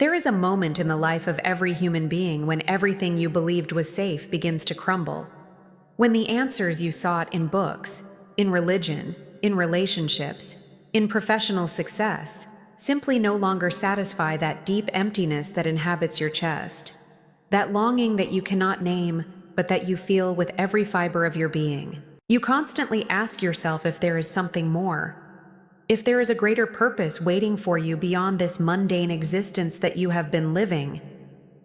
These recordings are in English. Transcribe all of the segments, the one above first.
There is a moment in the life of every human being when everything you believed was safe begins to crumble. When the answers you sought in books, in religion, in relationships, in professional success, simply no longer satisfy that deep emptiness that inhabits your chest. That longing that you cannot name, but that you feel with every fiber of your being. You constantly ask yourself if there is something more. If there is a greater purpose waiting for you beyond this mundane existence that you have been living.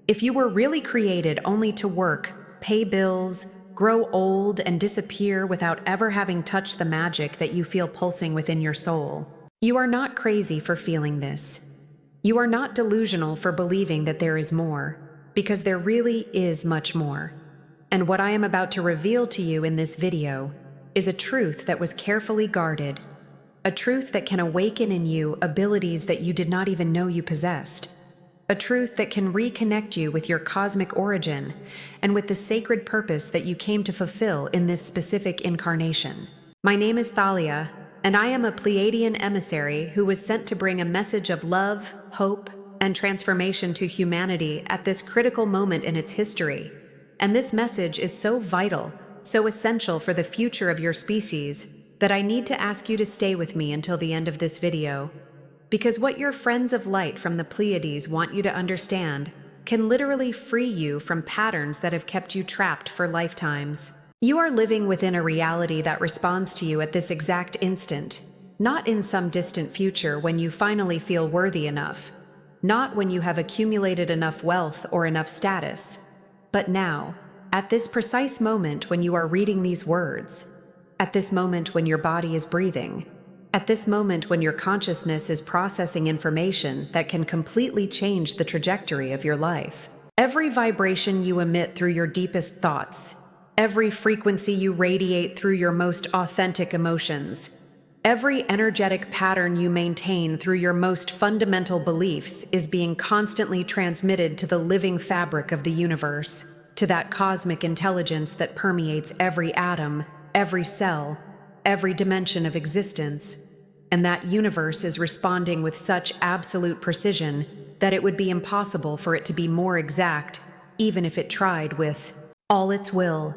If you were really created only to work, pay bills, grow old, and disappear without ever having touched the magic that you feel pulsing within your soul. You are not crazy for feeling this. You are not delusional for believing that there is more, because there really is much more. And what I am about to reveal to you in this video is a truth that was carefully guarded. A truth that can awaken in you abilities that you did not even know you possessed. A truth that can reconnect you with your cosmic origin and with the sacred purpose that you came to fulfill in this specific incarnation. My name is Thalia, and I am a Pleiadian emissary who was sent to bring a message of love, hope, and transformation to humanity at this critical moment in its history. And this message is so vital, so essential for the future of your species, that I need to ask you to stay with me until the end of this video. Because what your friends of light from the Pleiades want you to understand can literally free you from patterns that have kept you trapped for lifetimes. You are living within a reality that responds to you at this exact instant, not in some distant future when you finally feel worthy enough, not when you have accumulated enough wealth or enough status, but now, at this precise moment when you are reading these words. At this moment when your body is breathing. At this moment when your consciousness is processing information that can completely change the trajectory of your life. Every vibration you emit through your deepest thoughts. Every frequency you radiate through your most authentic emotions. Every energetic pattern you maintain through your most fundamental beliefs is being constantly transmitted to the living fabric of the universe, to that cosmic intelligence that permeates every atom, every cell, every dimension of existence, and that universe is responding with such absolute precision that it would be impossible for it to be more exact, even if it tried with all its will.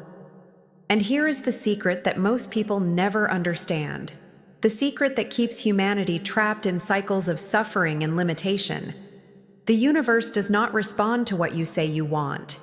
And here is the secret that most people never understand, the secret that keeps humanity trapped in cycles of suffering and limitation. The universe does not respond to what you say you want,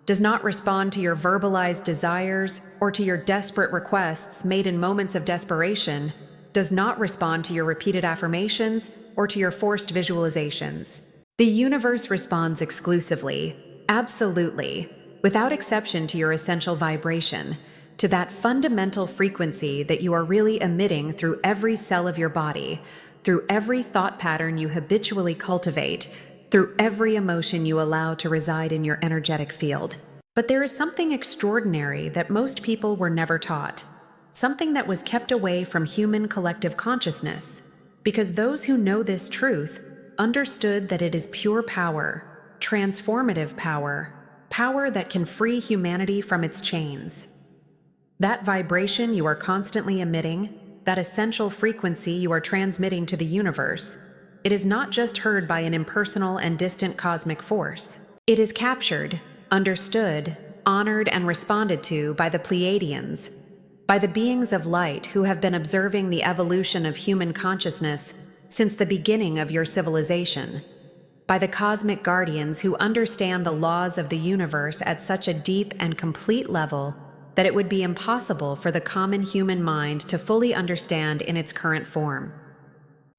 does not respond to your verbalized desires or to your desperate requests made in moments of desperation, does not respond to your repeated affirmations or to your forced visualizations. The universe responds exclusively, absolutely, without exception to your essential vibration, to that fundamental frequency that you are really emitting through every cell of your body, through every thought pattern you habitually cultivate, through every emotion you allow to reside in your energetic field. But there is something extraordinary that most people were never taught, something that was kept away from human collective consciousness, because those who know this truth understood that it is pure power, transformative power, power that can free humanity from its chains. That vibration you are constantly emitting, that essential frequency you are transmitting to the universe, it is not just heard by an impersonal and distant cosmic force. It is captured, understood, honored, and responded to by the Pleiadians, by the beings of light who have been observing the evolution of human consciousness since the beginning of your civilization, by the cosmic guardians who understand the laws of the universe at such a deep and complete level that it would be impossible for the common human mind to fully understand in its current form.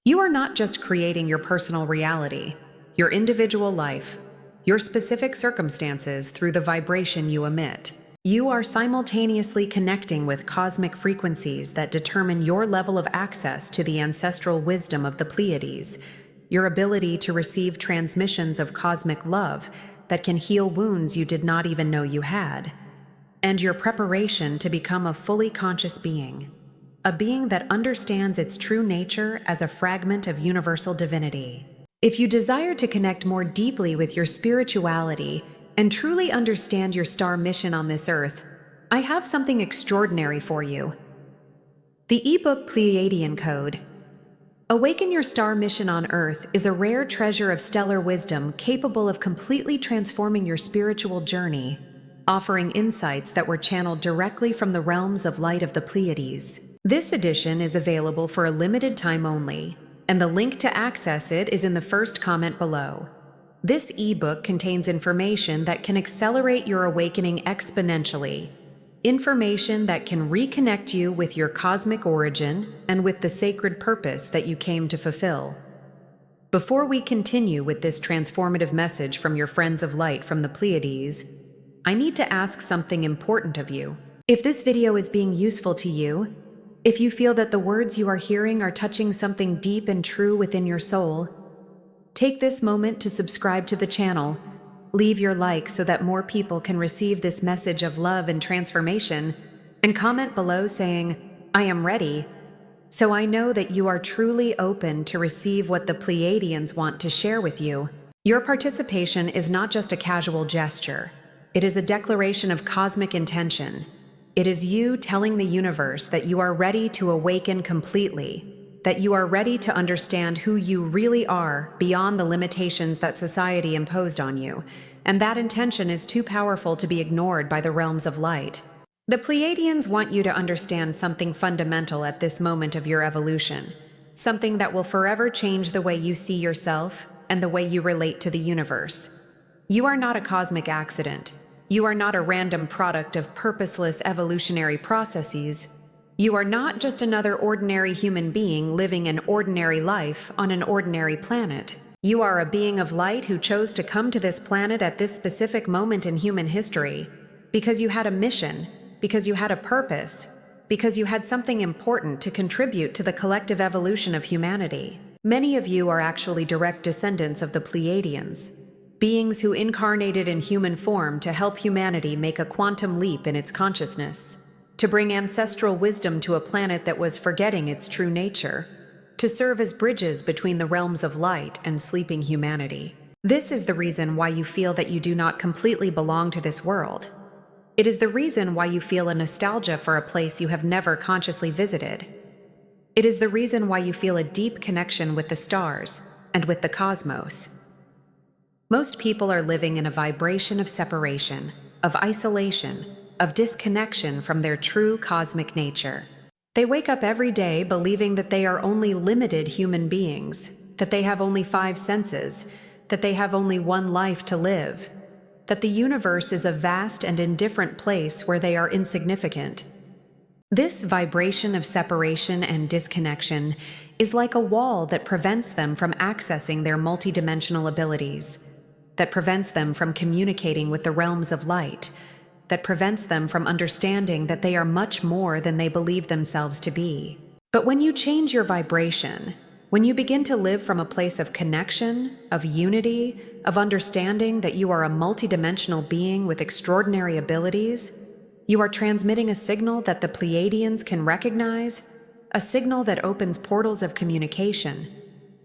You are not just creating your personal reality, your individual life, your specific circumstances through the vibration you emit. You are simultaneously connecting with cosmic frequencies that determine your level of access to the ancestral wisdom of the Pleiades, your ability to receive transmissions of cosmic love that can heal wounds you did not even know you had, and your preparation to become a fully conscious being. A being that understands its true nature as a fragment of universal divinity. If you desire to connect more deeply with your spirituality and truly understand your star mission on this earth, I have something extraordinary for you. The ebook Pleiadian Code. Awaken Your Star mission on Earth is a rare treasure of stellar wisdom capable of completely transforming your spiritual journey, offering insights that were channeled directly from the realms of light of the Pleiades. This edition is available for a limited time only, and the link to access it is in the first comment below. This ebook contains information that can accelerate your awakening exponentially, information that can reconnect you with your cosmic origin and with the sacred purpose that you came to fulfill. Before we continue with this transformative message from your friends of light from the Pleiades, I need to ask something important of you. If this video is being useful to you, if you feel that the words you are hearing are touching something deep and true within your soul, take this moment to subscribe to the channel. Leave your like so that more people can receive this message of love and transformation, and comment below saying, "I am ready," so I know that you are truly open to receive what the Pleiadians want to share with you. Your participation is not just a casual gesture. It is a declaration of cosmic intention. It is you telling the universe that you are ready to awaken completely, that you are ready to understand who you really are beyond the limitations that society imposed on you, and that intention is too powerful to be ignored by the realms of light. The Pleiadians want you to understand something fundamental at this moment of your evolution, something that will forever change the way you see yourself and the way you relate to the universe. You are not a cosmic accident. You are not a random product of purposeless evolutionary processes. You are not just another ordinary human being living an ordinary life on an ordinary planet. You are a being of light who chose to come to this planet at this specific moment in human history because you had a mission, because you had a purpose, because you had something important to contribute to the collective evolution of humanity. Many of you are actually direct descendants of the Pleiadians, beings who incarnated in human form to help humanity make a quantum leap in its consciousness, to bring ancestral wisdom to a planet that was forgetting its true nature, to serve as bridges between the realms of light and sleeping humanity. This is the reason why you feel that you do not completely belong to this world. It is the reason why you feel a nostalgia for a place you have never consciously visited. It is the reason why you feel a deep connection with the stars and with the cosmos. Most people are living in a vibration of separation, of isolation, of disconnection from their true cosmic nature. They wake up every day believing that they are only limited human beings, that they have only 5 senses, that they have only one life to live, that the universe is a vast and indifferent place where they are insignificant. This vibration of separation and disconnection is like a wall that prevents them from accessing their multidimensional abilities, that prevents them from communicating with the realms of light, that prevents them from understanding that they are much more than they believe themselves to be. But when you change your vibration, when you begin to live from a place of connection, of unity, of understanding that you are a multidimensional being with extraordinary abilities, you are transmitting a signal that the Pleiadians can recognize, a signal that opens portals of communication,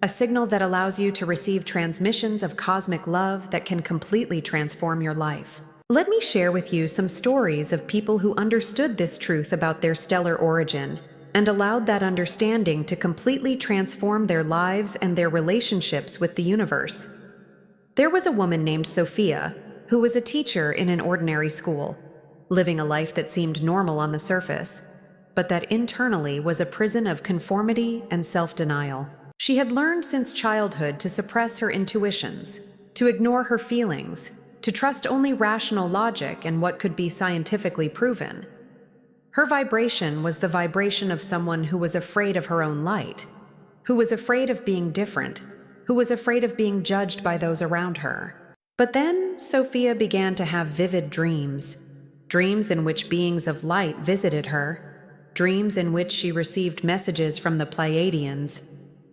a signal that allows you to receive transmissions of cosmic love that can completely transform your life. Let me share with you some stories of people who understood this truth about their stellar origin and allowed that understanding to completely transform their lives and their relationships with the universe. There was a woman named Sophia who was a teacher in an ordinary school, living a life that seemed normal on the surface, but that internally was a prison of conformity and self-denial. She had learned since childhood to suppress her intuitions, to ignore her feelings, to trust only rational logic and what could be scientifically proven. Her vibration was the vibration of someone who was afraid of her own light, who was afraid of being different, who was afraid of being judged by those around her. But then Sophia began to have vivid dreams, dreams in which beings of light visited her, dreams in which she received messages from the Pleiadians,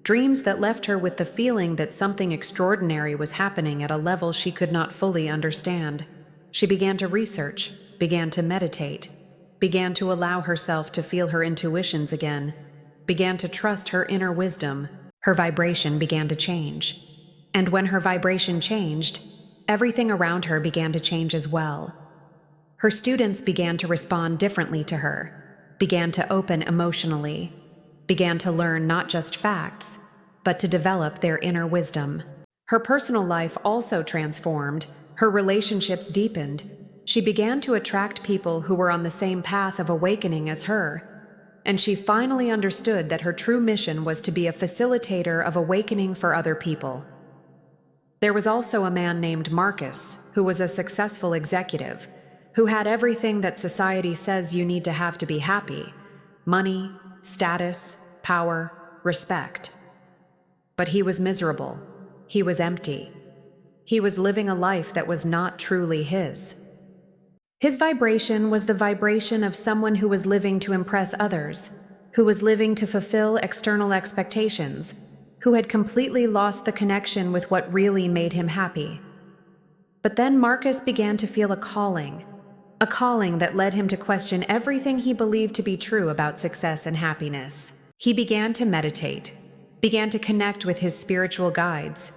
dreams that left her with the feeling that something extraordinary was happening at a level she could not fully understand. She began to research, began to meditate, began to allow herself to feel her intuitions again, began to trust her inner wisdom. Her vibration began to change. And when her vibration changed, everything around her began to change as well. Her students began to respond differently to her, began to open emotionally. began to learn not just facts, but to develop their inner wisdom. Her personal life also transformed, her relationships deepened. She began to attract people who were on the same path of awakening as her, and she finally understood that her true mission was to be a facilitator of awakening for other people. There was also a man named Marcus, who was a successful executive, who had everything that society says you need to have to be happy: money, status, power, respect. But he was miserable. He was empty. He was living a life that was not truly his. His vibration was the vibration of someone who was living to impress others, who was living to fulfill external expectations, who had completely lost the connection with what really made him happy. But then Marcus began to feel a calling that led him to question everything he believed to be true about success and happiness. He began to meditate, began to connect with his spiritual guides,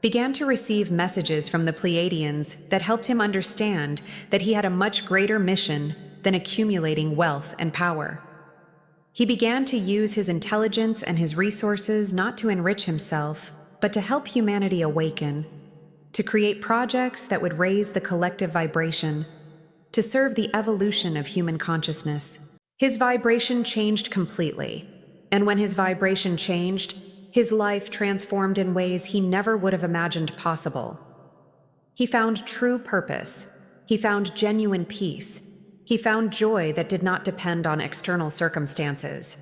began to receive messages from the Pleiadians that helped him understand that he had a much greater mission than accumulating wealth and power. He began to use his intelligence and his resources not to enrich himself, but to help humanity awaken, to create projects that would raise the collective vibration, to serve the evolution of human consciousness. His vibration changed completely, and when his vibration changed, his life transformed in ways he never would have imagined possible. He found true purpose. He found genuine peace. He found joy that did not depend on external circumstances.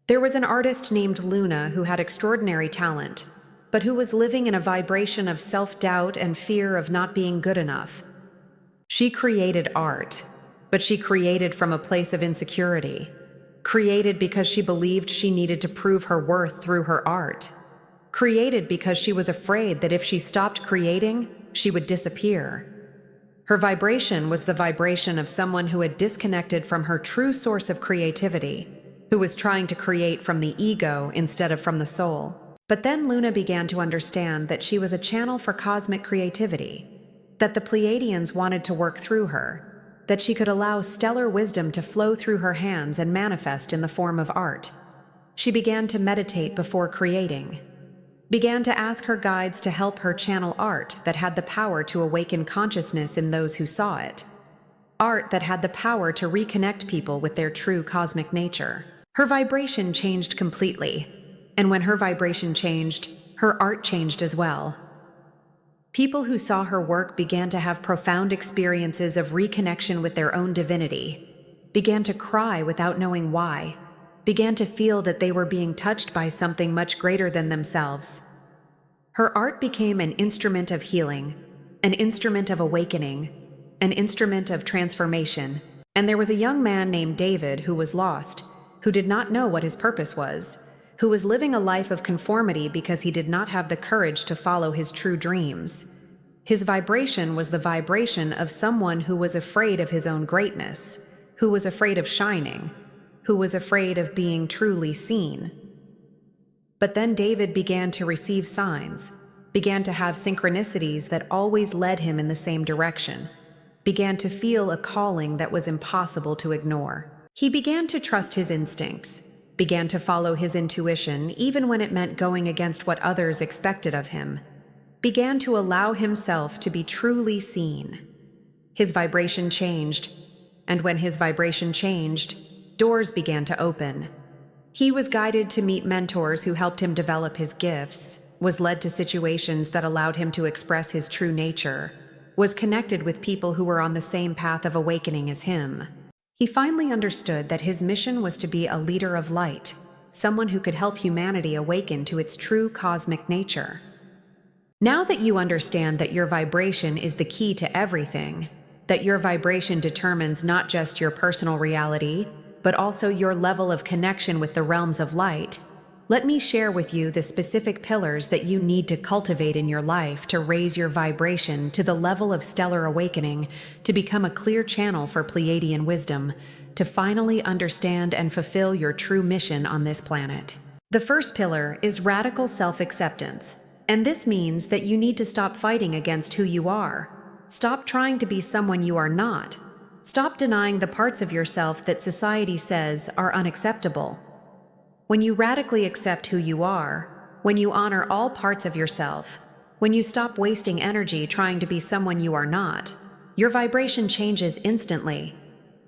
There was an artist named Luna who had extraordinary talent, but who was living in a vibration of self-doubt and fear of not being good enough. She created art, but she created from a place of insecurity. Created because she believed she needed to prove her worth through her art. Created because she was afraid that if she stopped creating, she would disappear. Her vibration was the vibration of someone who had disconnected from her true source of creativity, who was trying to create from the ego instead of from the soul. But then Luna began to understand that she was a channel for cosmic creativity, that the Pleiadians wanted to work through her, that she could allow stellar wisdom to flow through her hands and manifest in the form of art. She began to meditate before creating, began to ask her guides to help her channel art that had the power to awaken consciousness in those who saw it, art that had the power to reconnect people with their true cosmic nature. Her vibration changed completely, and when her vibration changed, her art changed as well. People who saw her work began to have profound experiences of reconnection with their own divinity, began to cry without knowing why, began to feel that they were being touched by something much greater than themselves. Her art became an instrument of healing, an instrument of awakening, an instrument of transformation. And there was a young man named David who was lost, who did not know what his purpose was, who was living a life of conformity because he did not have the courage to follow his true dreams. His vibration was the vibration of someone who was afraid of his own greatness, who was afraid of shining, who was afraid of being truly seen. But then David began to receive signs, began to have synchronicities that always led him in the same direction, began to feel a calling that was impossible to ignore. He began to trust his instincts, began to follow his intuition even when it meant going against what others expected of him, began to allow himself to be truly seen. His vibration changed, and when his vibration changed, doors began to open. He was guided to meet mentors who helped him develop his gifts, was led to situations that allowed him to express his true nature, was connected with people who were on the same path of awakening as him. He finally understood that his mission was to be a leader of light, someone who could help humanity awaken to its true cosmic nature. Now that you understand that your vibration is the key to everything, that your vibration determines not just your personal reality, but also your level of connection with the realms of light, let me share with you the specific pillars that you need to cultivate in your life to raise your vibration to the level of stellar awakening, to become a clear channel for Pleiadian wisdom, to finally understand and fulfill your true mission on this planet. The first pillar is radical self-acceptance, and this means that you need to stop fighting against who you are. Stop trying to be someone you are not. Stop denying the parts of yourself that society says are unacceptable. When you radically accept who you are, when you honor all parts of yourself, when you stop wasting energy trying to be someone you are not, your vibration changes instantly.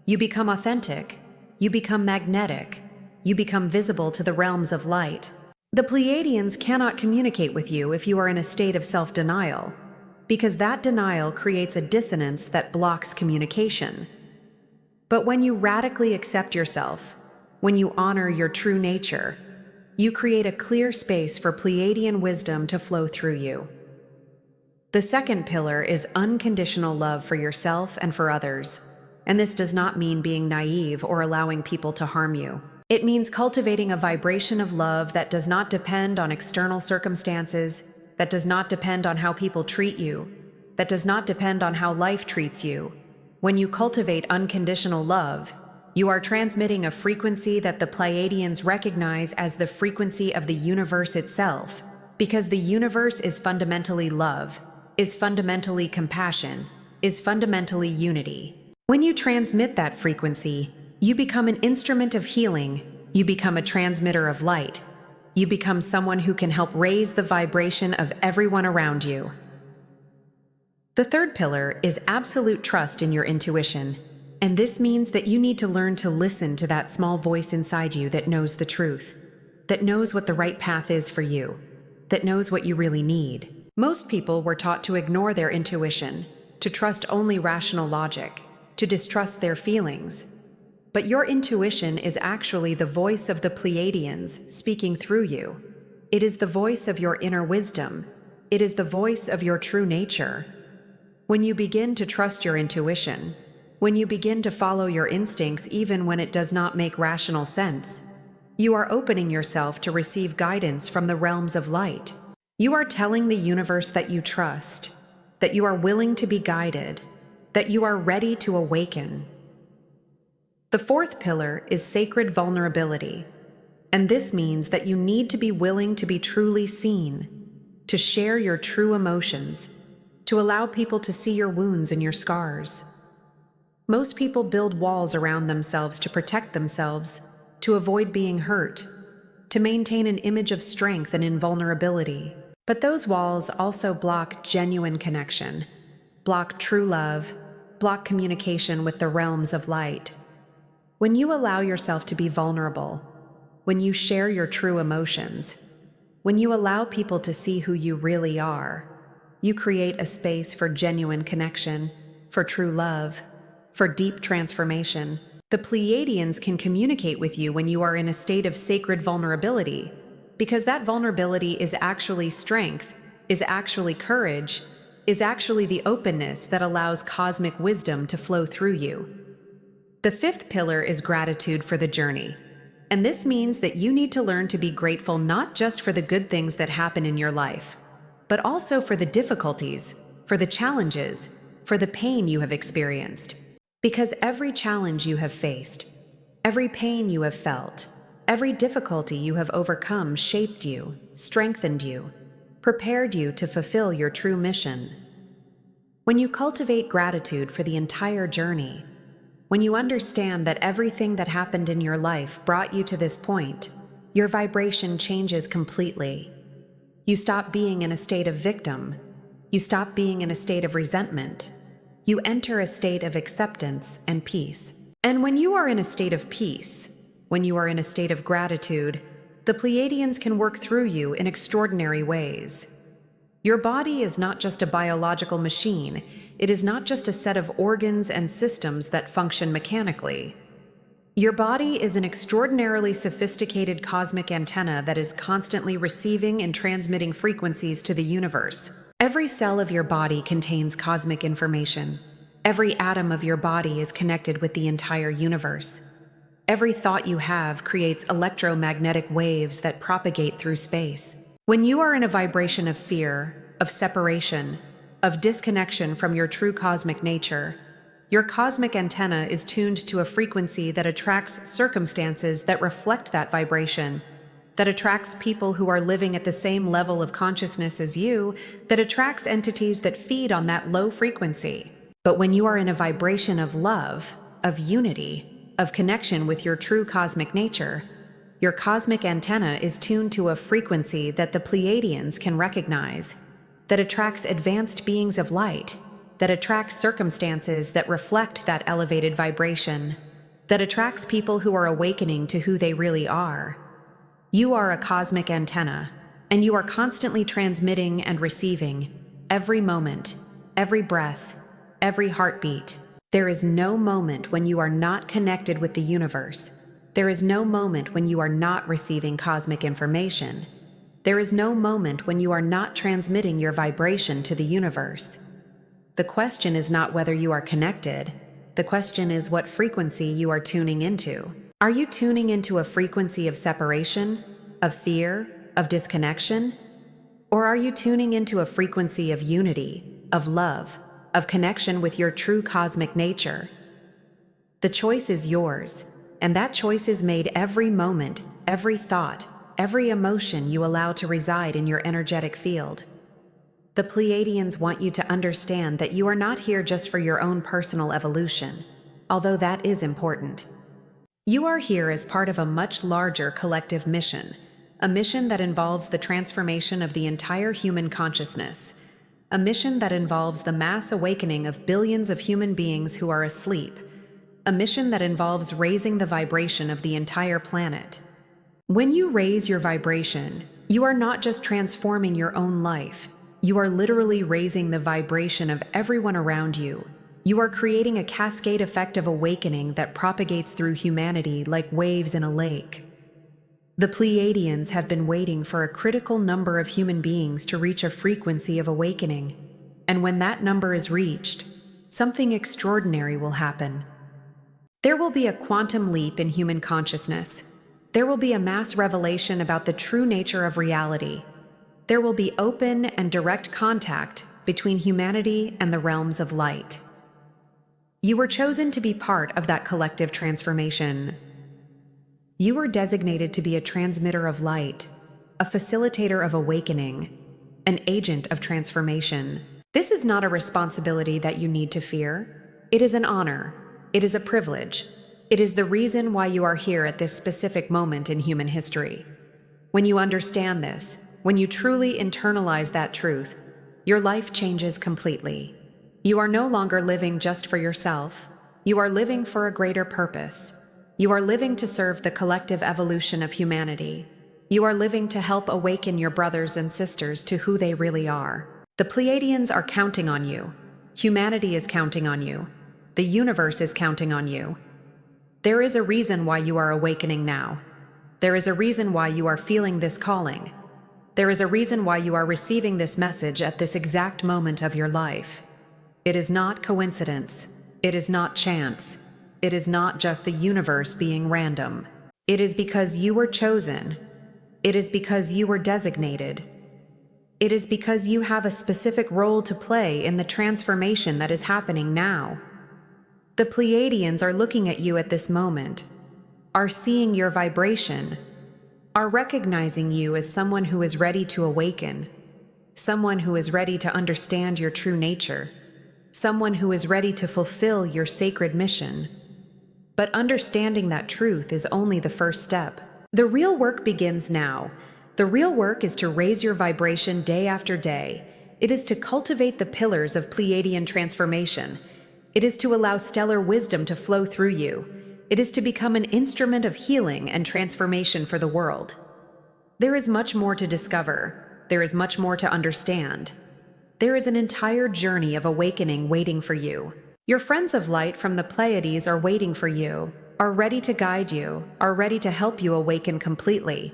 You become authentic. You become magnetic. You become visible to the realms of light. The Pleiadians cannot communicate with you if you are in a state of self-denial, because that denial creates a dissonance that blocks communication. But when you radically accept yourself, when you honor your true nature, you create a clear space for Pleiadian wisdom to flow through you. The second pillar is unconditional love for yourself and for others, and this does not mean being naive or allowing people to harm you. It means cultivating a vibration of love that does not depend on external circumstances, that does not depend on how people treat you, that does not depend on how life treats you. When you cultivate unconditional love, you are transmitting a frequency that the Pleiadians recognize as the frequency of the universe itself, because the universe is fundamentally love, is fundamentally compassion, is fundamentally unity. When you transmit that frequency, you become an instrument of healing, you become a transmitter of light, you become someone who can help raise the vibration of everyone around you. The third pillar is absolute trust in your intuition, and this means that you need to learn to listen to that small voice inside you that knows the truth, that knows what the right path is for you, that knows what you really need. Most people were taught to ignore their intuition, to trust only rational logic, to distrust their feelings. But your intuition is actually the voice of the Pleiadians speaking through you. It is the voice of your inner wisdom. It is the voice of your true nature. When you begin to trust your intuition, when you begin to follow your instincts even when it does not make rational sense, you are opening yourself to receive guidance from the realms of light. You are telling the universe that you trust, that you are willing to be guided, that you are ready to awaken. The fourth pillar is sacred vulnerability, and this means that you need to be willing to be truly seen, to share your true emotions, to allow people to see your wounds and your scars. Most people build walls around themselves to protect themselves, to avoid being hurt, to maintain an image of strength and invulnerability. But those walls also block genuine connection, block true love, block communication with the realms of light. When you allow yourself to be vulnerable, when you share your true emotions, when you allow people to see who you really are, you create a space for genuine connection, for true love, for deep transformation. The Pleiadians can communicate with you when you are in a state of sacred vulnerability, because that vulnerability is actually strength, is actually courage, is actually the openness that allows cosmic wisdom to flow through you. The fifth pillar is gratitude for the journey. And this means that you need to learn to be grateful not just for the good things that happen in your life, but also for the difficulties, for the challenges, for the pain you have experienced. Because every challenge you have faced, every pain you have felt, every difficulty you have overcome shaped you, strengthened you, prepared you to fulfill your true mission. When you cultivate gratitude for the entire journey, when you understand that everything that happened in your life brought you to this point, your vibration changes completely. You stop being in a state of victim. You stop being in a state of resentment. You enter a state of acceptance and peace. And when you are in a state of peace, when you are in a state of gratitude, the Pleiadians can work through you in extraordinary ways. Your body is not just a biological machine. It is not just a set of organs and systems that function mechanically. Your body is an extraordinarily sophisticated cosmic antenna that is constantly receiving and transmitting frequencies to the universe. Every cell of your body contains cosmic information. Every atom of your body is connected with the entire universe. Every thought you have creates electromagnetic waves that propagate through space. When you are in a vibration of fear, of separation, of disconnection from your true cosmic nature, your cosmic antenna is tuned to a frequency that attracts circumstances that reflect that vibration, that attracts people who are living at the same level of consciousness as you, that attracts entities that feed on that low frequency. But when you are in a vibration of love, of unity, of connection with your true cosmic nature, Your cosmic antenna is tuned to a frequency that the Pleiadians can recognize, that attracts advanced beings of light, that attracts circumstances that reflect that elevated vibration, that attracts people who are awakening to who they really are. You are a cosmic antenna, and you are constantly transmitting and receiving every moment, every breath, every heartbeat. There is no moment when you are not connected with the universe. There is no moment when you are not receiving cosmic information. There is no moment when you are not transmitting your vibration to the universe. The question is not whether you are connected. The question is what frequency you are tuning into. Are you tuning into a frequency of separation, of fear, of disconnection? Or are you tuning into a frequency of unity, of love, of connection with your true cosmic nature? The choice is yours, and that choice is made every moment, every thought, every emotion you allow to reside in your energetic field. The Pleiadians want you to understand that you are not here just for your own personal evolution, although that is important. You are here as part of a much larger collective mission, a mission that involves the transformation of the entire human consciousness, a mission that involves the mass awakening of billions of human beings who are asleep, a mission that involves raising the vibration of the entire planet. When you raise your vibration, you are not just transforming your own life. You are literally raising the vibration of everyone around you. You are creating a cascade effect of awakening that propagates through humanity like waves in a lake. The Pleiadians have been waiting for a critical number of human beings to reach a frequency of awakening. And when that number is reached, something extraordinary will happen. There will be a quantum leap in human consciousness. There will be a mass revelation about the true nature of reality. There will be open and direct contact between humanity and the realms of light. You were chosen to be part of that collective transformation. You were designated to be a transmitter of light, a facilitator of awakening, an agent of transformation. This is not a responsibility that you need to fear. It is an honor. It is a privilege. It is the reason why you are here at this specific moment in human history. When you understand this, when you truly internalize that truth, your life changes completely. You are no longer living just for yourself. You are living for a greater purpose. You are living to serve the collective evolution of humanity. You are living to help awaken your brothers and sisters to who they really are. The Pleiadians are counting on you. Humanity is counting on you. The universe is counting on you. There is a reason why you are awakening now. There is a reason why you are feeling this calling. There is a reason why you are receiving this message at this exact moment of your life. It is not coincidence. It is not chance. It is not just the universe being random. It is because you were chosen. It is because you were designated. It is because you have a specific role to play in the transformation that is happening now. The Pleiadians are looking at you at this moment, are seeing your vibration, are recognizing you as someone who is ready to awaken, someone who is ready to understand your true nature, someone who is ready to fulfill your sacred mission. But understanding that truth is only the first step. The real work begins now. The real work is to raise your vibration day after day. It is to cultivate the pillars of Pleiadian transformation. It is to allow stellar wisdom to flow through you. It is to become an instrument of healing and transformation for the world. There is much more to discover. There is much more to understand. There is an entire journey of awakening waiting for you. Your friends of light from the Pleiades are waiting for you, are ready to guide you, are ready to help you awaken completely.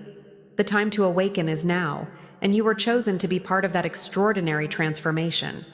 The time to awaken is now, and you were chosen to be part of that extraordinary transformation.